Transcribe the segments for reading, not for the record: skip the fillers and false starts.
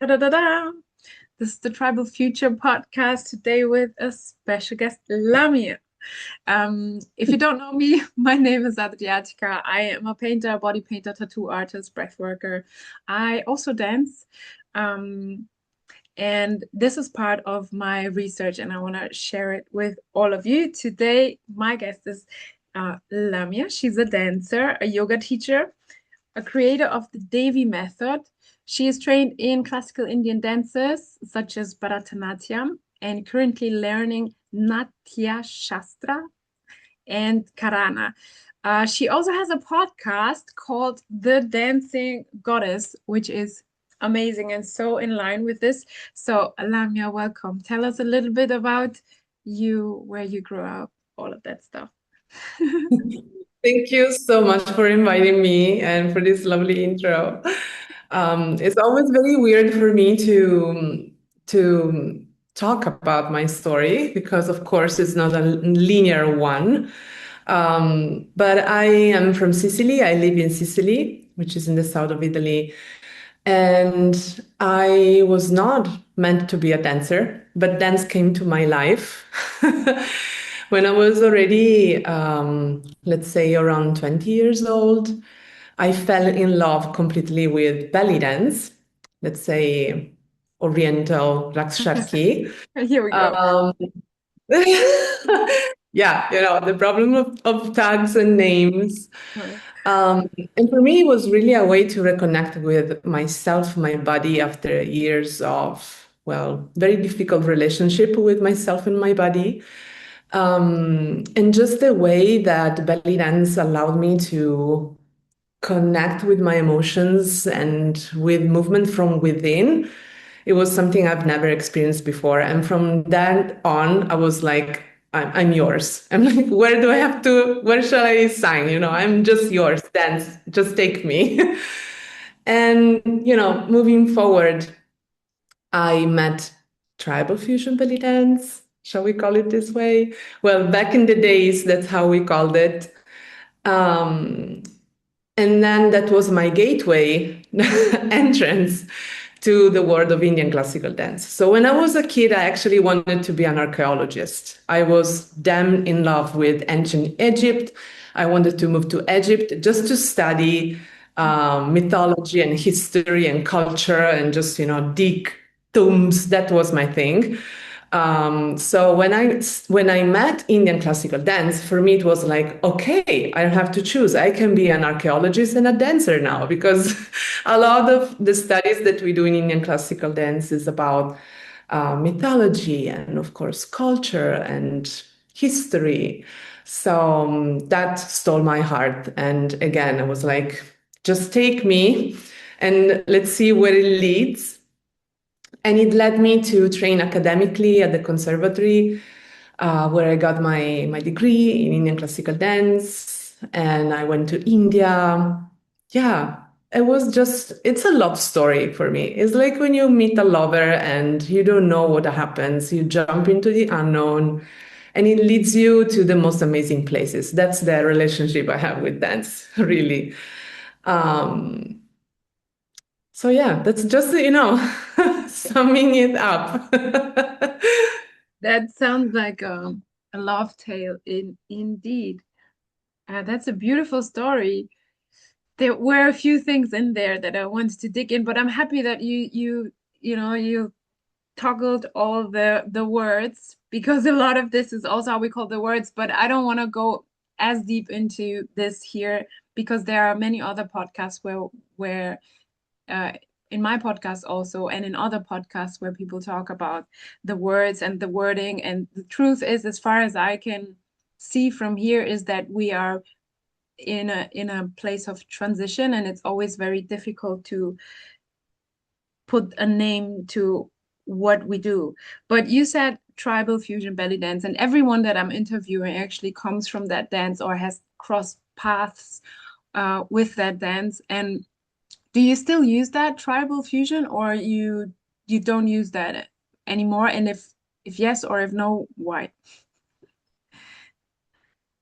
Da-da-da-da. This is the Tribal Future podcast today with a special guest, Lamia. If you don't know me, my name is Adriatica. I am a painter, body painter, tattoo artist, breath worker. I also dance. Um, and this is part of my research, and I want to share it with all of you. Today, my guest is Lamia. She's a dancer, a yoga teacher, a creator of the D.E.V.I Method. She is trained in classical Indian dances such as Bharatanatyam and currently learning Natyashastra and Karana. She also has a podcast called The Dancing Goddess, which is amazing and so in line with this. So, Lamia, welcome. Tell us a little bit about you, where you grew up, all of that stuff. Thank you so much for inviting me and for this lovely intro. It's always very weird for me to talk about my story because, of course, it's not a linear one. But I am from Sicily. I live in Sicily, which is in the south of Italy. And I was not meant to be a dancer, but dance came to my life when I was already, let's say, around 20 years old. I fell in love completely with belly dance, let's say Oriental Rakshaki. Here we go. Um, yeah, the problem of tags and names. And for me, it was really a way to reconnect with myself, my body, after years of, well, very difficult relationship with myself and my body. And just the way that belly dance allowed me to connect with my emotions and with movement from within. It was something I've never experienced before. And from that on, I was like, I'm yours. I'm like, where shall I sign? I'm just yours. Dance, just take me. And, moving forward, I met tribal fusion belly dance. Shall we call it this way? Well, back in the days, that's how we called it. Um, and then that was my gateway entrance to the world of Indian classical dance. So when I was a kid, I actually wanted to be an archaeologist. I was damn in love with ancient Egypt. I wanted to move to Egypt just to study mythology and history and culture and just, dig tombs. That was my thing. So when I met Indian classical dance, for me it was like, okay, I don't have to choose. I can be an archaeologist and a dancer now because a lot of the studies that we do in Indian classical dance is about mythology and, of course, culture and history. So that stole my heart. And again, I was like, just take me and let's see where it leads. And it led me to train academically at the conservatory, where I got my degree in Indian classical dance. And I went to India. Yeah, it's a love story for me. It's like when you meet a lover and you don't know what happens, you jump into the unknown and it leads you to the most amazing places. That's the relationship I have with dance, really. Um, so yeah, that's just, summing it up. That sounds like a love tale indeed. That's a beautiful story. There were a few things in there that I wanted to dig in, but I'm happy that you toggled all the words because a lot of this is also how we call the words, but I don't want to go as deep into this here because there are many other podcasts where uh, in my podcast also and in other podcasts where people talk about the words and the wording. And the truth is, as far as I can see from here, is that we are in a place of transition, and it's always very difficult to put a name to what we do. But you said tribal fusion belly dance, and everyone that I'm interviewing actually comes from that dance or has crossed paths with that dance. And do you still use that tribal fusion, or you don't use that anymore? And if yes or if no, why?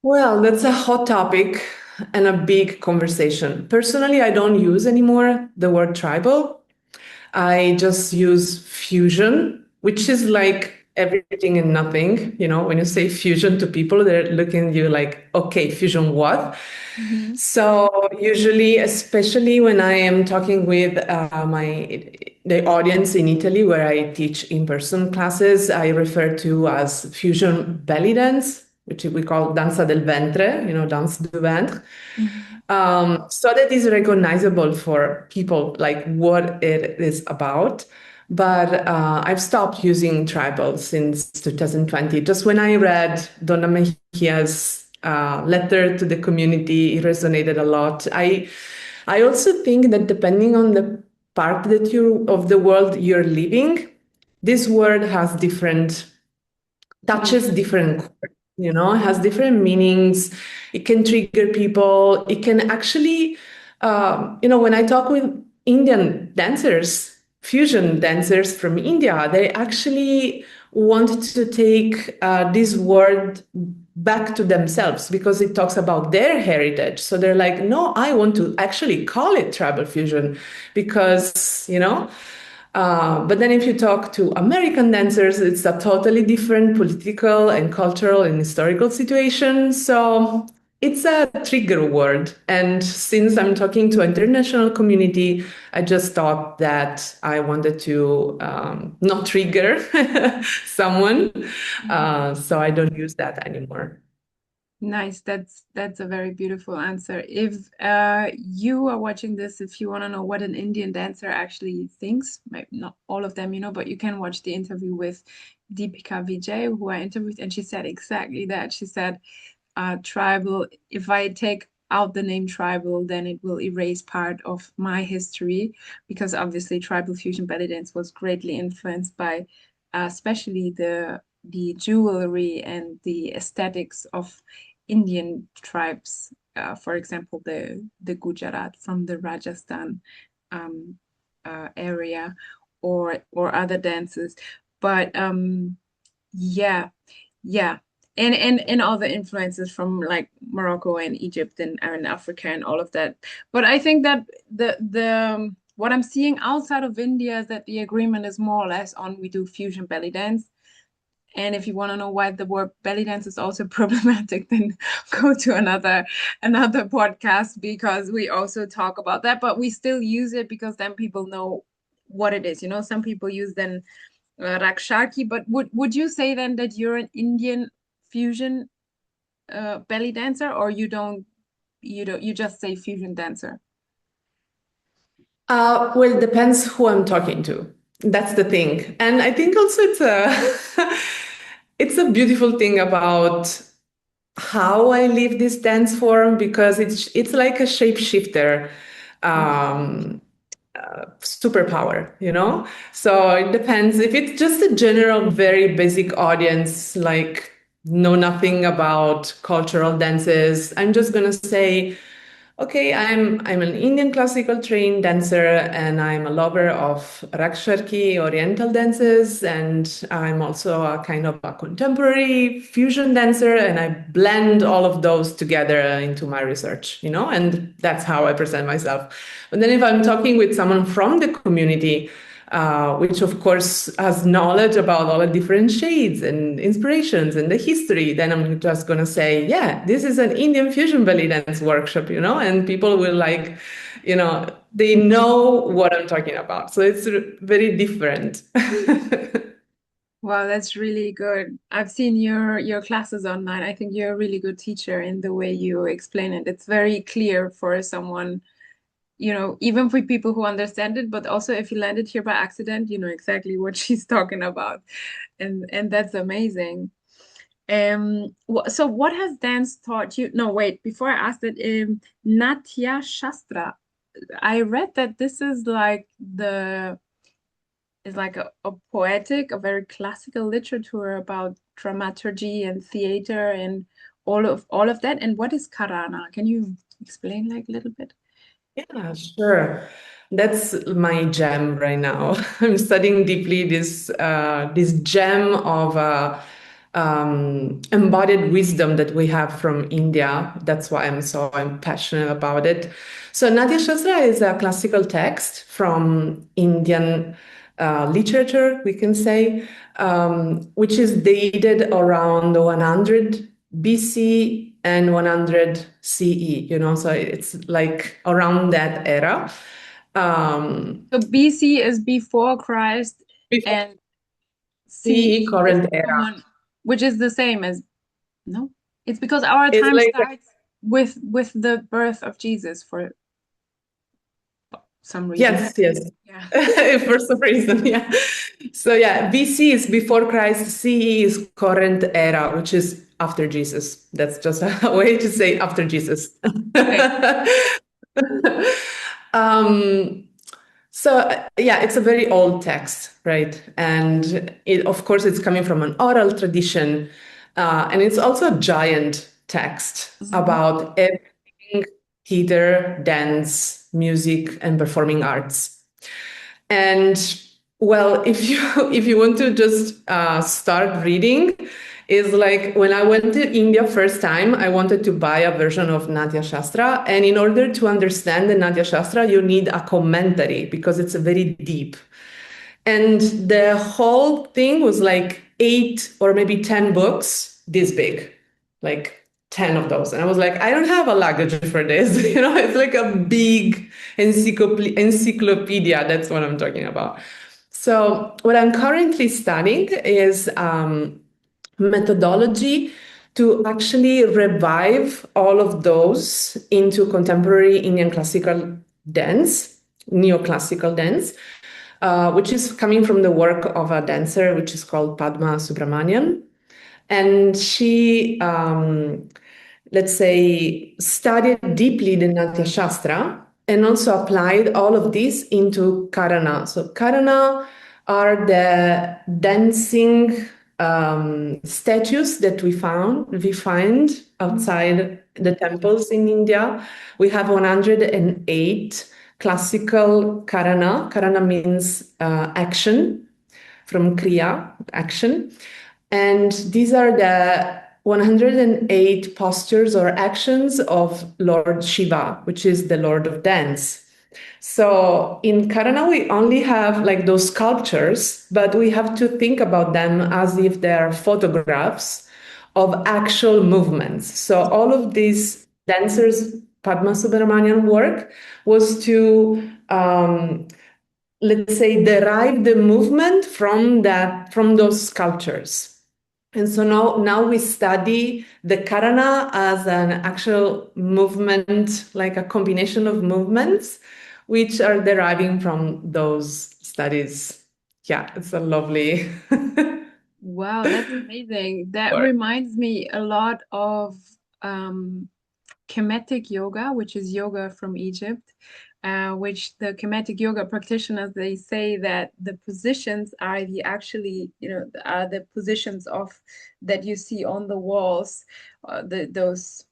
Well, that's a hot topic and a big conversation. Personally, I don't use anymore the word tribal. I just use fusion, which is like everything and nothing. You know, when you say fusion to people, they're looking at you like, okay, fusion what? Mm-hmm. So usually, especially when I am talking with the audience in Italy, where I teach in-person classes, I refer to as fusion belly dance, which we call danza del ventre, you know, danse du ventre, Mm-hmm. so that is recognizable for people, like what it is about. But I've stopped using tribal since 2020. Just when I read Donna Mejia's letter to the community, it resonated a lot. I also think that depending on the part that you of the world you're living, this word has different touches Mm-hmm. different chords, you know, has different meanings. It can trigger people. It can actually, you know, when I talk with Indian dancers, fusion dancers from India, they actually want to take this word back to themselves because it talks about their heritage. So they're like, no, I want to actually call it tribal fusion because, you know, but then if you talk to American dancers, it's a totally different political and cultural and historical situation. So it's a trigger word. And since I'm talking to an international community, I just thought that I wanted to not trigger someone. So I don't use that anymore. Nice. That's a very beautiful answer. If you are watching this, if you want to know what an Indian dancer actually thinks, maybe not all of them, but you can watch the interview with Deepika Vijay, who I interviewed, and she said exactly that. She said, tribal, if I take out the name tribal, then it will erase part of my history, because obviously tribal fusion belly dance was greatly influenced by especially the jewelry and the aesthetics of Indian tribes. For example, the Gujarat from the Rajasthan um, area, or other dances. But yeah, yeah. And all the influences from like Morocco and Egypt and Africa and all of that. But I think that the what I'm seeing outside of India is that the agreement is more or less on we do fusion belly dance. And if you want to know why the word belly dance is also problematic, then go to another podcast, because we also talk about that. But we still use it because then people know what it is. Some people use then Rakshaki. But would you say then that you're an Indian fusion belly dancer, or you just say fusion dancer? Well, it depends who I'm talking to. That's the thing. And I think also it's a it's a beautiful thing about how I live this dance form because it's like a shapeshifter superpower, you know? So it depends. If it's just a general, very basic audience, like know nothing about cultural dances, I'm just gonna say, okay, I'm an Indian classical trained dancer and I'm a lover of Raksharki Oriental dances, and I'm also a kind of a contemporary fusion dancer, and I blend all of those together into my research, you know, and that's how I present myself. But then if I'm talking with someone from the community, which of course has knowledge about all the different shades and inspirations and the history, then I'm just going to say, yeah, this is an Indian fusion belly dance workshop, you know, and people will like, you know, they know what I'm talking about. So it's very different. Wow, that's really good. I've seen your classes online. I think you're a really good teacher in the way you explain it. It's very clear for someone, even for people who understand it, but also if you landed here by accident, you know exactly what she's talking about. And that's amazing. So what has dance taught you? No, wait, before I ask it, Natya Shastra. I read that this is like a poetic, a very classical literature about dramaturgy and theater and all of that. And what is Karana? Can you explain like a little bit? Yeah, sure. That's my gem right now. I'm studying deeply this gem of embodied wisdom that we have from India. That's why I'm passionate about it. So Natyashastra is a classical text from Indian literature, we can say, which is dated around 100 BC and 100 CE, so it's like around that era. So BC is before Christ Before and CE, CE is current era. common, which is the same as no. It's because our It's time like, starts with the birth of Jesus for some reason. yes, yes. Yeah. For some reason, yeah. So yeah, BC is before Christ, CE is current era, which is after Jesus. That's just a way to say after Jesus. Okay. um, yeah, it's a very old text, right? And of course, it's coming from an oral tradition, and it's also a giant text Mhm. about everything theater, dance, music, and performing arts. And well, if you if you want to just start reading, is like when I went to India first time, I wanted to buy a version of Natyashastra, and in order to understand the Natyashastra, you need a commentary because it's very deep. And the whole thing was like 8 or maybe 10 books this big, like 10 of those. And I was like, I don't have a luggage for this. It's like a big encyclopedia. That's what I'm talking about. So, what I'm currently studying is methodology to actually revive all of those into contemporary Indian classical dance, neoclassical dance, which is coming from the work of a dancer which is called Padma Subramanian. And she, let's say, studied deeply the Natya Shastra and also applied all of this into Karana. So, Karana are the dancing statues that we find outside the temples in India. We have 108 classical Karana. Karana means action, from Kriya, action. And these are the 108 postures or actions of Lord Shiva, which is the Lord of Dance. So in Karana, we only have like those sculptures, but we have to think about them as if they are photographs of actual movements. So all of these dancers, Padma Subramanian work was to let's say derive the movement from those sculptures. And so now we study the Karana as an actual movement, like a combination of movements, which are deriving from those studies. Yeah, it's a lovely Wow, that's amazing. That work. reminds me a lot of um, Kemetic yoga, which is yoga from Egypt, which the Kemetic yoga practitioners they say that the positions are the actually, are the positions of that you see on the walls, those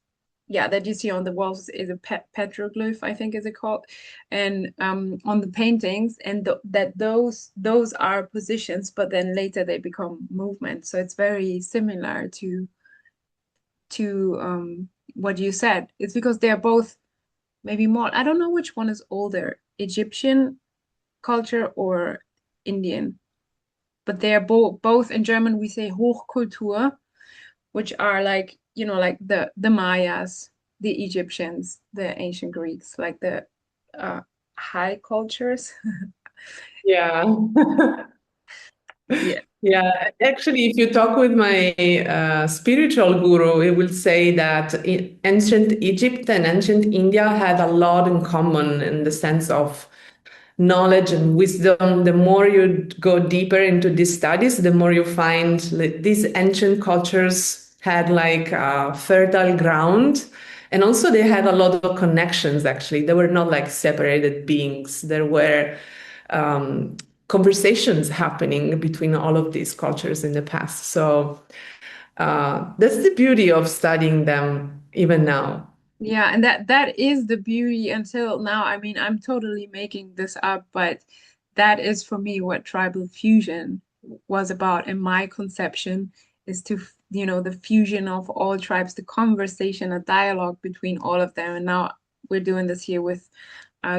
yeah that you see on the walls is a petroglyph, I think is it called, and on the paintings, and that those are positions, but then later they become movements. So it's very similar to what you said. It's because they're both maybe more, I don't know which one is older, Egyptian culture or Indian, but they're both in German we say Hochkultur, which are like, like the Mayas, the Egyptians, the ancient Greeks, like the uh high cultures. Yeah. Yeah. Yeah, actually, if you talk with my spiritual guru, he will say that ancient Egypt and ancient India had a lot in common in the sense of knowledge and wisdom. The more you go deeper into these studies, the more you find like, these ancient cultures had like fertile ground. And also, they had a lot of connections, actually. They were not like separated beings. There were conversations happening between all of these cultures in the past. So that's the beauty of studying them even now. Yeah, and that is the beauty until now. I mean, I'm totally making this up, but that is for me what tribal fusion was about in my conception. is to, the fusion of all tribes, the conversation, a dialogue between all of them. And now we're doing this here with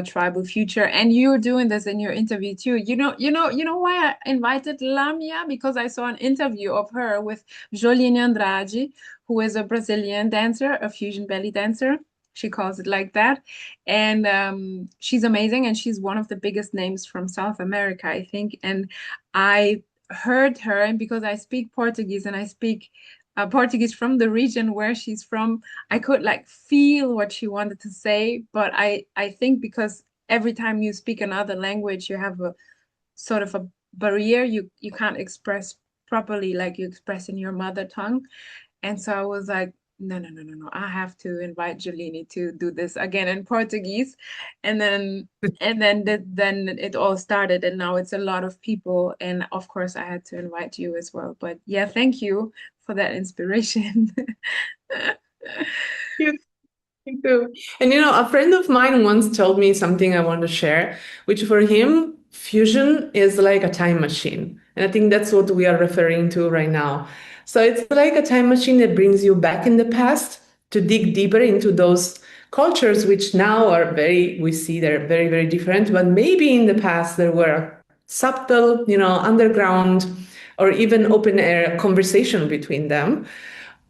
Tribal Future, and you're doing this in your interview too. You know why I invited Lamia? Because I saw an interview of her with Jolene Andrade, who is a Brazilian dancer, a fusion belly dancer. She calls it like that. And she's amazing, and she's one of the biggest names from South America, I think. And I heard her, and because I speak Portuguese and I speak Portuguese from the region where she's from, I could like feel what she wanted to say. But I think because every time you speak another language, you have a sort of a barrier. You can't express properly like you express in your mother tongue. And so I was like, no, no, no, no, no. I have to invite Jolene to do this again in Portuguese. And then it all started, and now it's a lot of people. And of course I had to invite you as well. But yeah, thank you for that inspiration. Me too. And a friend of mine once told me something I want to share, which for him, fusion is like a time machine. And I think that's what we are referring to right now. So it's like a time machine that brings you back in the past to dig deeper into those cultures, which now are we see they're very, very different. But maybe in the past there were subtle, underground or even open air conversation between them.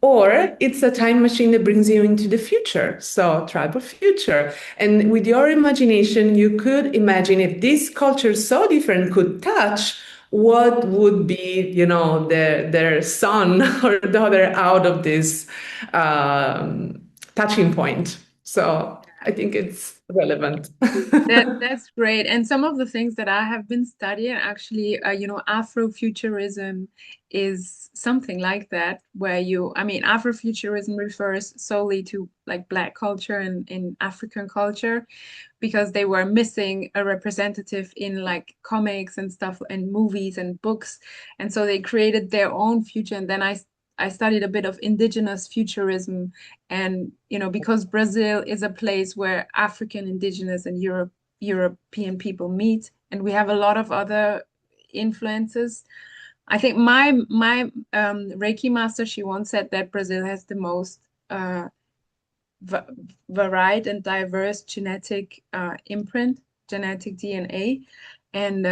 Or it's a time machine that brings you into the future. So, tribal future. And with your imagination, you could imagine if these cultures so different could touch, what would be, their son or daughter out of this touching point. So, I think it's relevant. That's great. And some of the things that I have been studying actually, Afrofuturism is something like that, where Afrofuturism refers solely to like Black culture and in African culture, because they were missing a representative in like comics and stuff and movies and books. And so they created their own future. And then I studied a bit of indigenous futurism. And, because Brazil is a place where African, indigenous, and European people meet, and we have a lot of other influences. I think my Reiki master, she once said that Brazil has the most va varied and diverse genetic imprint, genetic DNA, and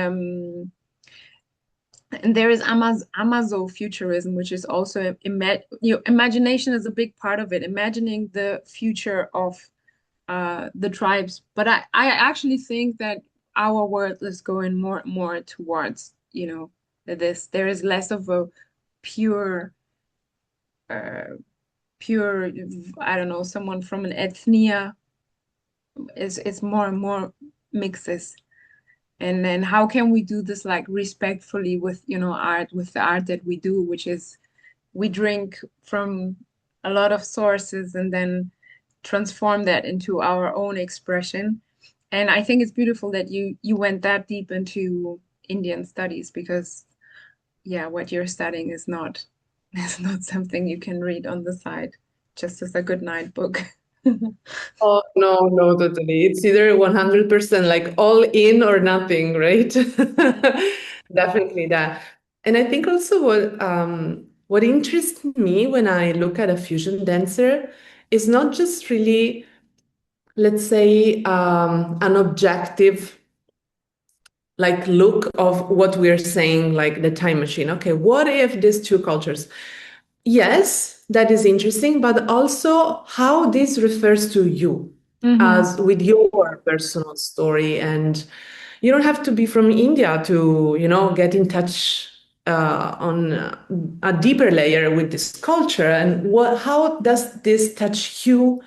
there is Amazofuturism, which is also imagination is a big part of it, imagining the future of the tribes. But I actually think that our world is going more and more towards, there is less of a pure, uh, pure, I don't know, someone from an ethnia. It's more and more mixes. And then how can we do this like respectfully with, art, with the art that we do, which is we drink from a lot of sources and then transform that into our own expression. And I think it's beautiful that you went that deep into Indian studies, because yeah, what you're studying is not is not something you can read on the side just as a good night book. Oh, no, no, totally. It's either 100% like all in or nothing, right? Definitely that. And I think also what interests me when I look at a fusion dancer is not just really, let's say, an objective like look of what we're saying, like the time machine. Okay, what if these two cultures? Yes, that is interesting, but also how this refers to you Hmm. as with your personal story. And you don't have to be from India to, get in touch on a deeper layer with this culture. And how does this touch you?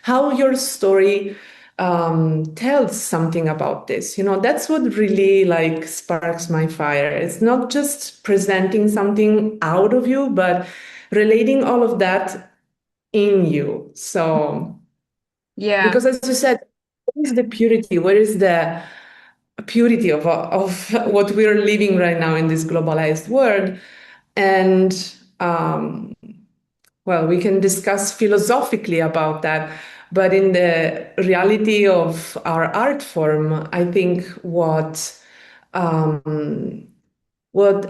How your story tells something about this. That's what really like sparks my fire. It's not just presenting something out of you, but relating all of that in you. So, Yeah. because as you said, where is the purity? Where is the purity of what we're living right now in this globalized world? And well, we can discuss philosophically about that, but in the reality of our art form, I think what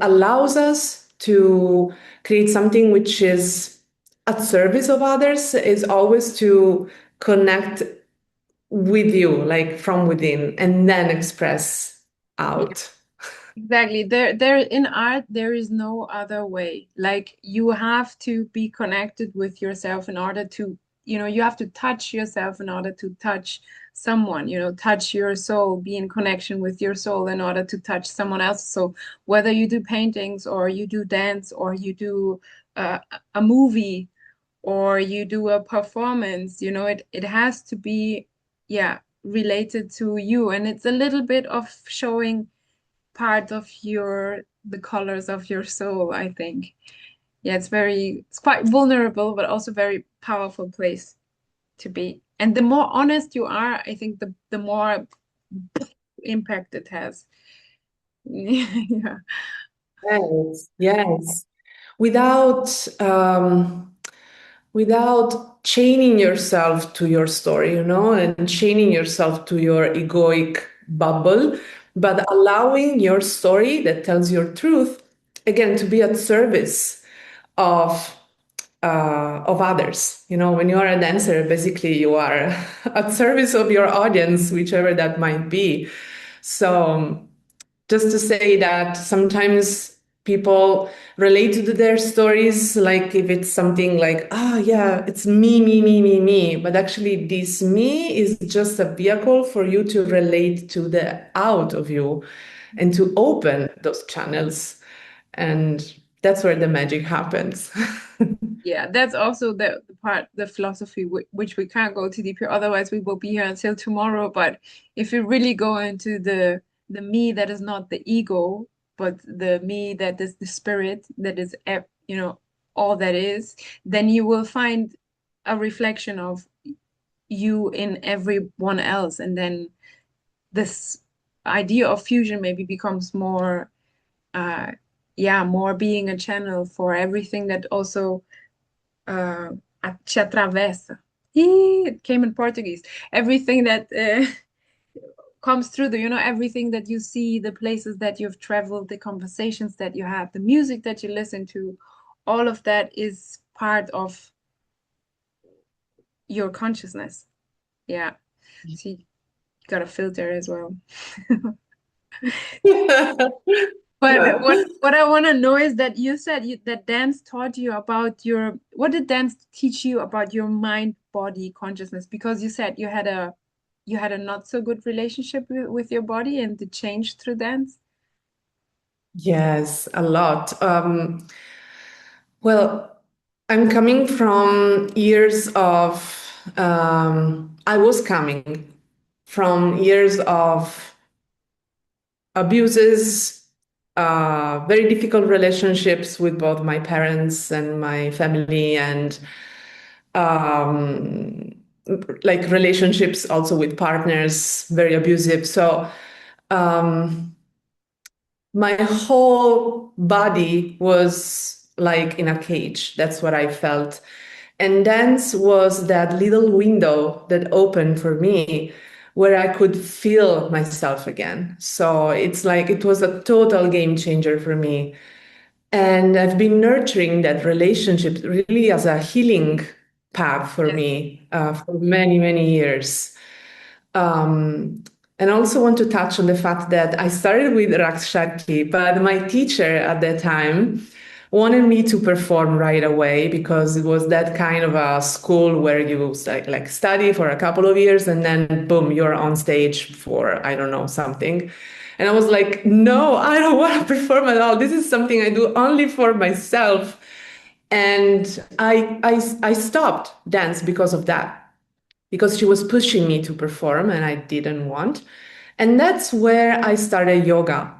allows us to create something which is at service of others is always to connect with you, like from within, and then express out. Exactly. There in art, there is no other way. Like you have to be connected with yourself in order to, you have to touch yourself in order to touch someone, touch your soul, be in connection with your soul in order to touch someone else. So whether you do paintings or you do dance or you do a movie or you do a performance, it has to be, yeah, related to you. And it's a little bit of showing part of the colors of your soul, I think. Yeah, it's quite vulnerable, but also very powerful place to be. And the more honest you are, I think the more impact it has. Yeah. Yes, yes. Without without chaining yourself to your story, and chaining yourself to your egoic bubble, but allowing your story that tells your truth again to be at service of of others. When you are a dancer, basically you are at service of your audience, whichever that might be. So just to say that sometimes people relate to their stories like if it's something like, ah, yeah, it's me, me, me, me, me. But actually, this me is just a vehicle for you to relate to the out of you and to open those channels. And that's where the magic happens. Yeah, that's also the part, the philosophy, which we can't go too deep here. Otherwise, we will be here until tomorrow. But if you really go into the me that is not the ego, but the me that is the spirit, that is, all that is, then you will find a reflection of you in everyone else. And then this idea of fusion maybe becomes more, uh, yeah, more being a channel for everything that also uh, te atravessa. It came in Portuguese. Everything that comes through everything that you see, the places that you've traveled, the conversations that you have, the music that you listen to, all of that is part of your consciousness. Yeah. So you got a filter as well. But what I want to know is that you said that dance taught you about what did dance teach you about your mind body consciousness? Because you said you had a not so good relationship with your body and it changed through dance. Yes, a lot. Well, I'm coming from years of, I was coming from years of abuses, very difficult relationships with both my parents and my family, and um, like relationships also with partners, very abusive. So my whole body was like in a cage. That's what I felt. And dance was that little window that opened for me where I could feel myself again. So it's like it was a total game changer for me. And I've been nurturing that relationship really as a healing path for Yes. me for many, many years. Um, and also want to touch on the fact that I started with Rakshakti, but my teacher at that time wanted me to perform right away because it was that kind of a school where you like study for a couple of years and then boom, you're on stage for, I don't know, something. And I was like, no, I don't want to perform at all. This is something I do only for myself. And I stopped dance because of that because she was pushing me to perform and I didn't want. And that's where I started yoga.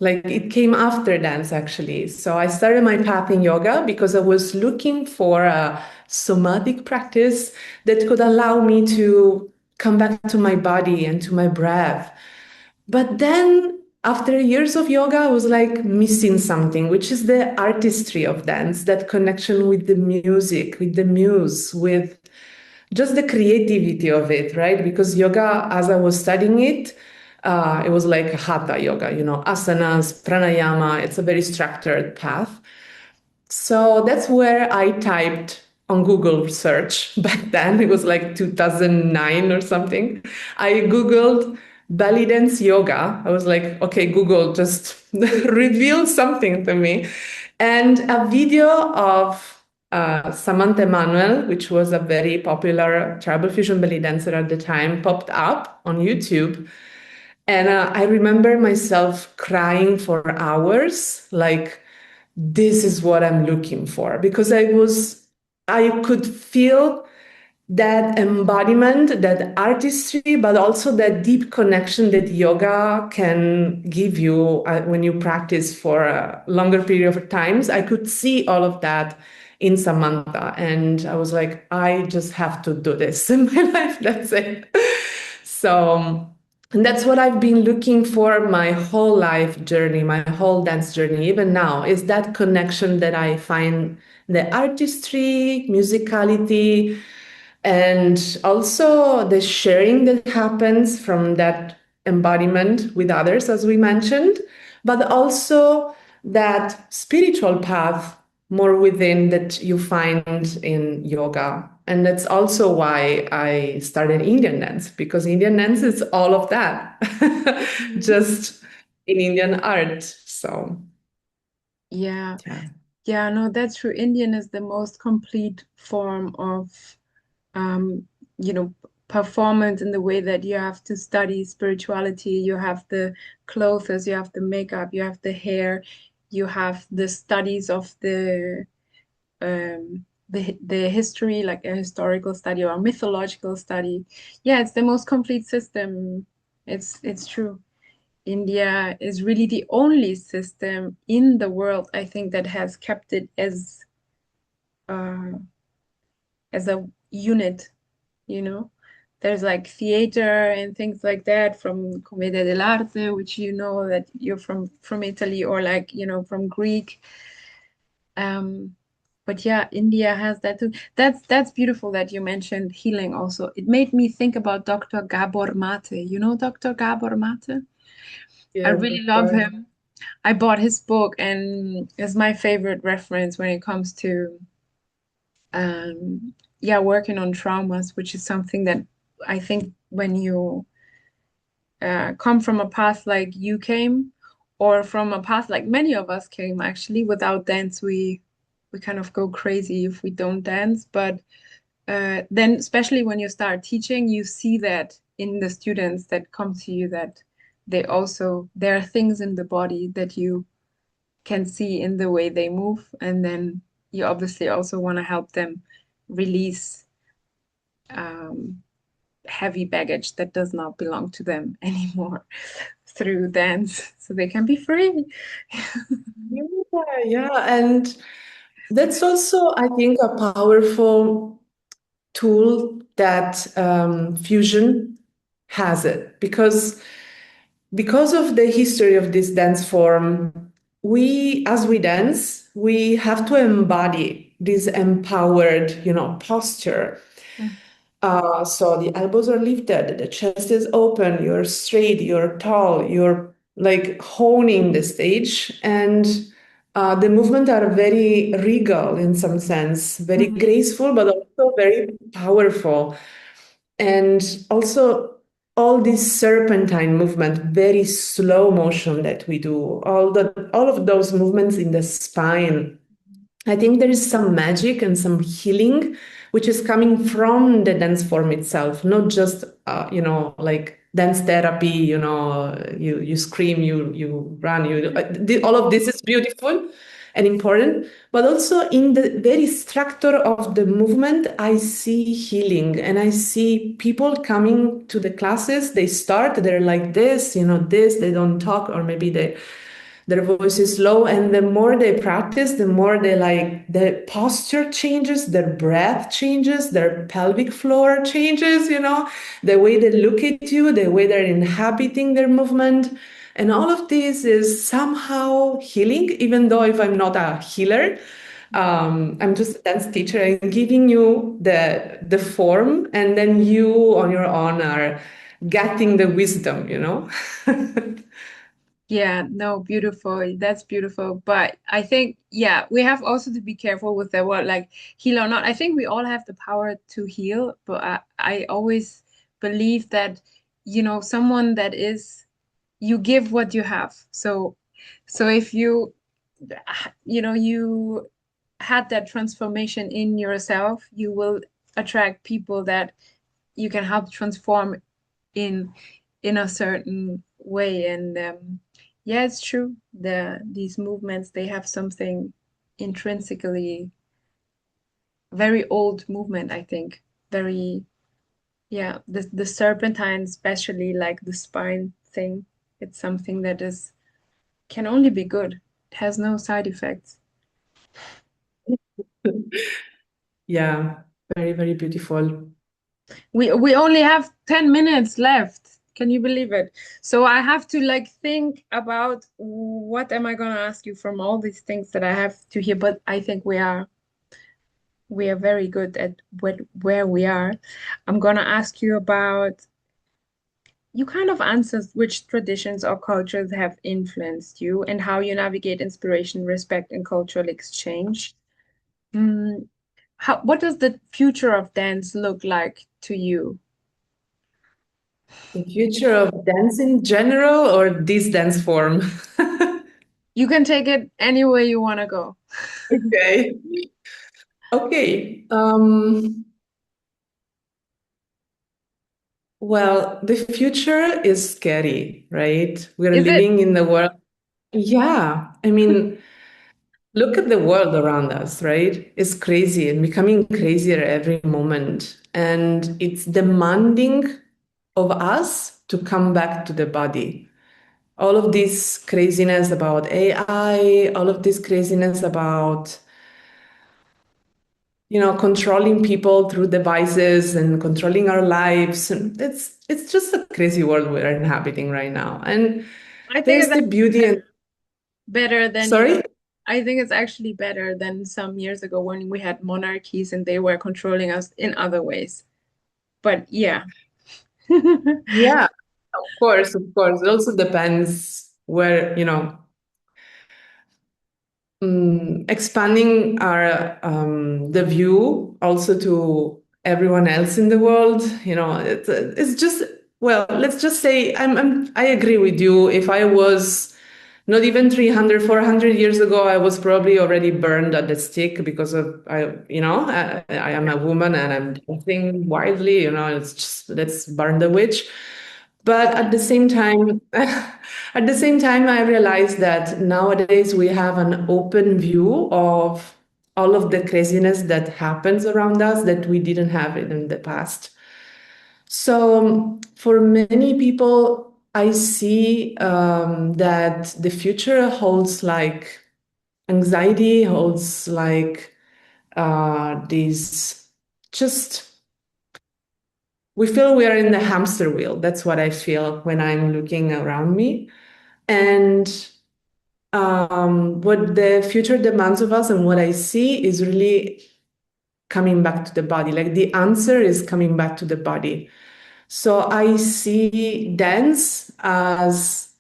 Like it came after dance, actually. So I started my path in yoga because I was looking for a somatic practice that could allow me to come back to my body and to my breath. But then after years of yoga, I was like missing something, which is the artistry of dance, that connection with the music, with the muse, with just the creativity of it, right? Because yoga, as I was studying it, it was like hatha yoga, asanas, pranayama. It's a very structured path. So that's where I typed on Google search back then. It was like 2009 or something. I Googled Bellydance yoga. I was like, okay, Google, just reveal something to me. And a video of Samantha Emanuel, which was a very popular tribal fusion belly dancer at the time, popped up on YouTube. And I remember myself crying for hours, like, this is what I'm looking for, because I could feel that embodiment, that artistry, but also that deep connection that yoga can give you when you practice for a longer period of times. I could see all of that in Samantha. And I was like, I just have to do this in my life. That's it. So, and that's what I've been looking for my whole life journey, my whole dance journey, even now, is that connection that I find the artistry, musicality, and also the sharing that happens from that embodiment with others, as we mentioned, but also that spiritual path more within that you find in yoga. And that's also why I started Indian dance, because Indian dance is all of that, Mhm. just in Indian art. So, Yeah. yeah. Yeah, no, that's true. Indian is the most complete form of um, you know, performance in the way that you have to study spirituality. You have the clothes, you have the makeup, you have the hair, you have the studies of the history, like a historical study or a mythological study. Yeah, it's the most complete system. It's true. India is really the only system in the world, I think, that has kept it uh, as a unit, you know. There's like theater and things like that from Commedia dell'arte, which you know that you're from Italy or like, from Greek. Um, but yeah, India has that too. That's beautiful that you mentioned healing also. It made me think about Dr. Gabor Mate. You know Dr. Gabor Mate? I Yes, really of love course. him. I bought his book and it's my favorite reference when it comes to yeah, working on traumas, which is something that I think when you come from a path like you came, or from a path like many of us came actually, without dance, we kind of go crazy if we don't dance. But then, especially when you start teaching, you see that in the students that come to you that there are things in the body that you can see in the way they move, and then you obviously also want to help them release um, heavy baggage that does not belong to them anymore through dance so they can be free. Yeah, yeah. And that's also, I think, a powerful tool that fusion has it, because of the history of this dance form, we as we dance we have to embody this empowered posture. So the elbows are lifted, the chest is open, you're straight, you're tall, you're like honing the stage, and the movements are very regal in some sense, very Mhm. graceful, but also very powerful. And also all this serpentine movement, very slow motion that we do, all of those movements in the spine. I think there is some magic and some healing which is coming from the dance form itself, not just like dance therapy. You scream, you run, all of this is beautiful and important, but also in the very structure of the movement, I see healing, and I see people coming to the classes. They start, they're like this, they don't talk, or maybe their voice is low, and the more they practice, the more they like the posture changes, their breath changes, their pelvic floor changes, the way they look at you, the way they're inhabiting their movement. And all of this is somehow healing, even though if I'm not a healer, I'm just a dance teacher. I'm giving you the form, and then you on your own are getting the wisdom. Yeah, no, beautiful. That's beautiful. But I think, yeah, we have also to be careful with the word like heal or not. I think we all have the power to heal, but I always believe that, someone that is, you give what you have. So if you had that transformation in yourself, you will attract people that you can help transform in in a certain way. And yeah, it's true. These movements, they have something intrinsically very old movement, I think. Very, yeah, the serpentine, especially like the spine thing, it's something that is can only be good. It has no side effects. Yeah, very, very beautiful. We only have 10 minutes left. Can you believe it? So I have to like think about what am I gonna ask you from all these things that I have to hear, but I think we are very good at where we are. I'm gonna ask you about you kind of answered which traditions or cultures have influenced you and how you navigate inspiration, respect, and cultural exchange. Mm, what does the future of dance look like to you? The future of dance in general or this dance form? You can take it any way you want to go. Okay. Okay. Well, the future is scary, right? We're Is it? living in the world. Yeah. I mean, look at the world around us, right? It's crazy and becoming crazier every moment. And it's demanding of us to come back to the body. All of this craziness about AI, all of this craziness about controlling people through devices and controlling our lives. And it's just a crazy world we're inhabiting right now. And I think there's it's the actually beauty and better than sorry? I think it's actually better than some years ago when we had monarchies and they were controlling us in other ways. But yeah. Yeah, of course, of course. It also depends where, expanding our the view also to everyone else in the world. It's just well, let's just say I agree with you. If I was not even 300, 400 years ago, I was probably already burned at the stake because of I am a woman and I'm dancing wildly. It's just let's burn the witch. But at the same time, I realized that nowadays we have an open view of all of the craziness that happens around us that we didn't have it in the past. So for many people, I see that the future holds like anxiety, holds like these just we feel we are in the hamster wheel. That's what I feel when I'm looking around me. And what the future demands of us and what I see is really coming back to the body. Like the answer is coming back to the body. So I see dance as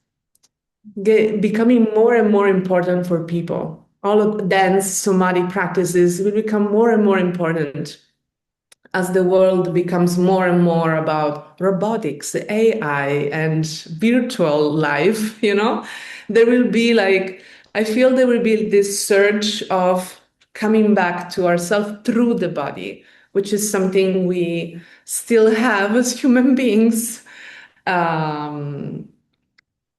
becoming more and more important for people. All of dance, somatic practices will become more and more important as the world becomes more and more about robotics, AI, and virtual life, there will be I feel there will be this surge of coming back to ourselves through the body, which is something we still have as human beings. Um,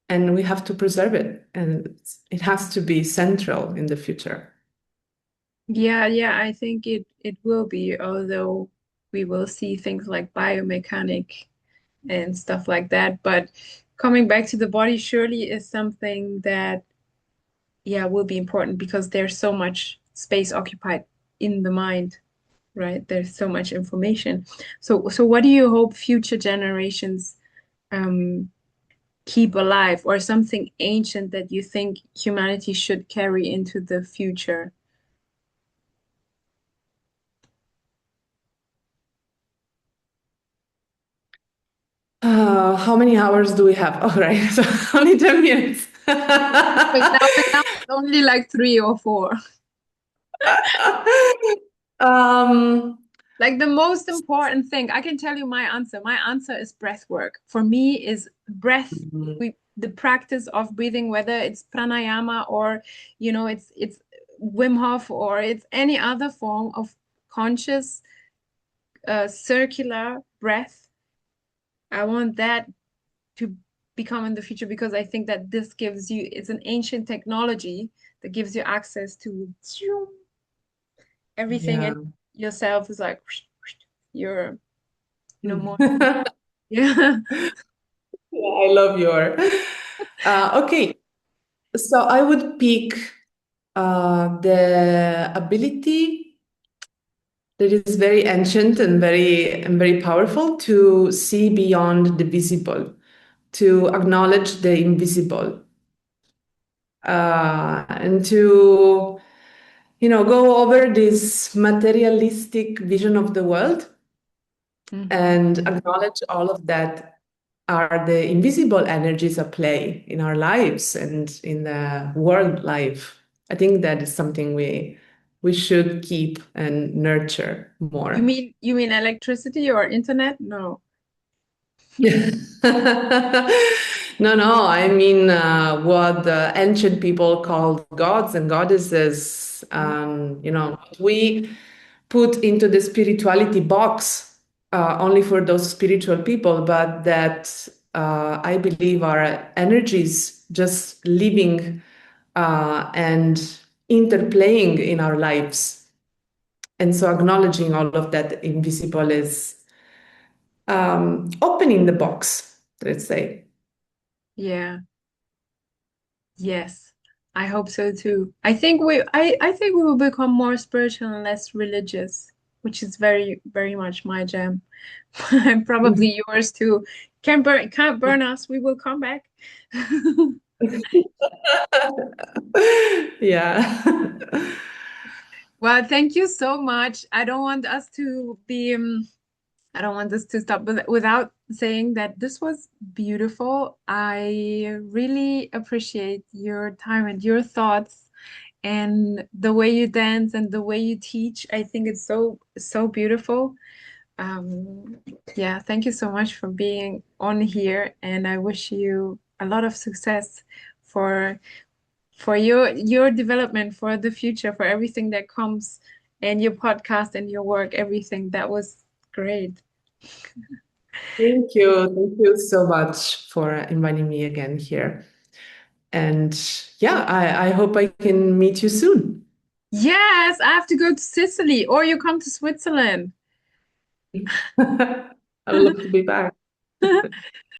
and we have to preserve it. And it has to be central in the future. Yeah, yeah, I think it will be, although we will see things like biomechanic and stuff like that. But coming back to the body surely is something that, yeah, will be important because there's so much space occupied in the mind, right? There's so much information. So what do you hope future generations um keep alive, or something ancient that you think humanity should carry into the future? How many hours do we have? All right, so only 10 minutes. Wait, now it's only like three or four. Um, Like the most important thing, I can tell you my answer. My answer is breath work. For me, is breath. The practice of breathing, whether it's pranayama or it's Wim Hof or it's any other form of conscious circular breath. I want that to become in the future because I think that this gives you, it's an ancient technology that gives you access to everything, and yeah. yourself is like you're more. Yeah, Yeah. I love your. Okay, so I would pick the ability that is very ancient and very powerful to see beyond the visible, to acknowledge the invisible, and to go over this materialistic vision of the world Hmm. and acknowledge all of that are the invisible energies at play in our lives and in the world life. I think that is something we should keep and nurture You more. mean you mean electricity or internet? No. No, no, I mean what the ancient people called gods and goddesses, what we put into the spirituality box only for those spiritual people, but that I believe are energies just living and interplaying in our lives. And so acknowledging all of that invisible is opening the box, let's say. Yeah. Yes. I hope so too. I think we will become more spiritual and less religious, which is very, very much my jam. And probably yours too. Can't burn us. We will come back. Yeah. Well, thank you so much. I don't want this to stop without saying that this was beautiful. I really appreciate your time and your thoughts and the way you dance and the way you teach. I think it's so beautiful. Um, yeah, thank you so much for being on here, and I wish you a lot of success for your development, for the future, for everything that comes, and your podcast and your work, everything. That was great. Thank you. Thank you so much for inviting me again here. And yeah, I hope I can meet you soon. Yes, I have to go to Sicily, or you come to Switzerland. I would love to be back.